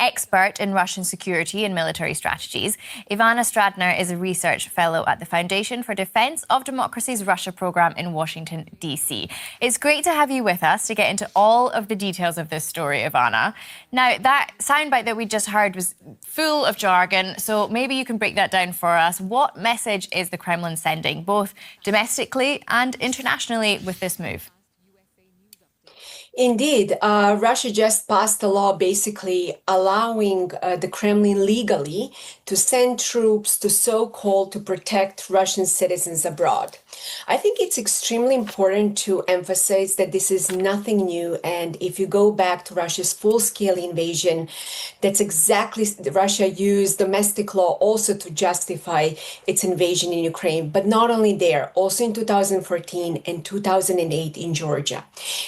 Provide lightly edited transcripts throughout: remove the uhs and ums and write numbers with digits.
expert in Russian security and military strategies. Ivana Stradner is a research fellow at the Foundation for Defense of Democracy's Russia program in Washington, D.C. It's great to have you with us to get into all of the details of this story, Ivana. Now, that soundbite that we just heard was full of jargon, so maybe you can break that down for us. What message is the Kremlin sending, both domestically and internationally, with this move? Indeed, Russia just passed a law basically allowing the Kremlin legally to send troops to protect Russian citizens abroad. I think it's extremely important to emphasize that this is nothing new. And if you go back to Russia's full-scale invasion, that's exactly Russia used domestic law also to justify its invasion in Ukraine. But not only there, also in 2014 and 2008 in Georgia.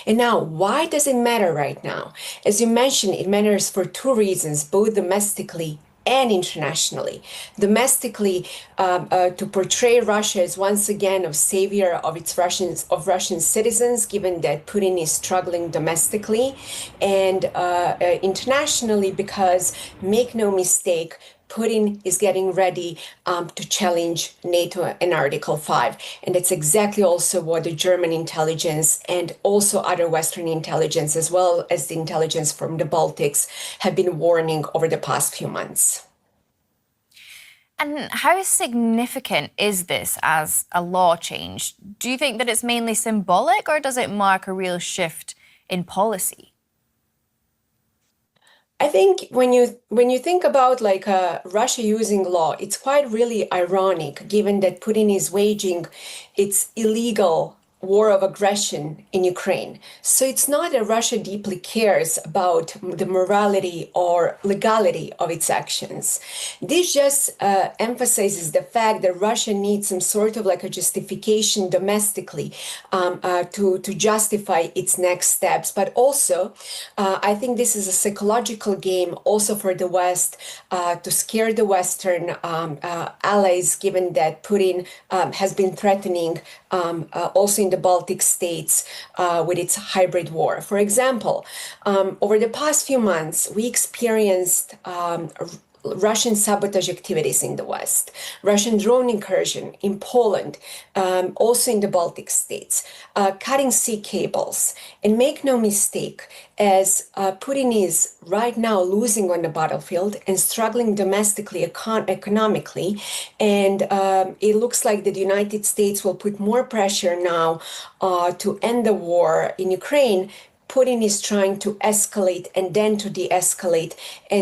And now, why does it matter right now? As you mentioned, it matters for two reasons, both domestically and internationally. Domestically, to portray Russia as once again a savior of Russian citizens, given that Putin is struggling domestically, and internationally because, make no mistake, Putin is getting ready to challenge NATO and Article 5. And that's exactly also what the German intelligence and also other Western intelligence, as well as the intelligence from the Baltics, have been warning over the past few months. And how significant is this as a law change? Do you think that it's mainly symbolic, or does it mark a real shift in policy? I think when you think about Russia using law, it's quite really ironic, given that Putin is waging its illegal war of aggression in Ukraine. So it's not that Russia deeply cares about the morality or legality of its actions. This just emphasizes the fact that Russia needs some sort of a justification domestically to justify its next steps. But also, I think this is a psychological game also for the West to scare the Western allies, given that Putin has been threatening also in the Baltic states with its hybrid war. For example, over the past few months, we experienced Russian sabotage activities in the West, Russian drone incursion in Poland, also in the Baltic states, cutting sea cables. And make no mistake, as Putin is right now losing on the battlefield and struggling domestically economically, and it looks like that the United States will put more pressure now to end the war in Ukraine. Putin is trying to escalate and then to de-escalate. And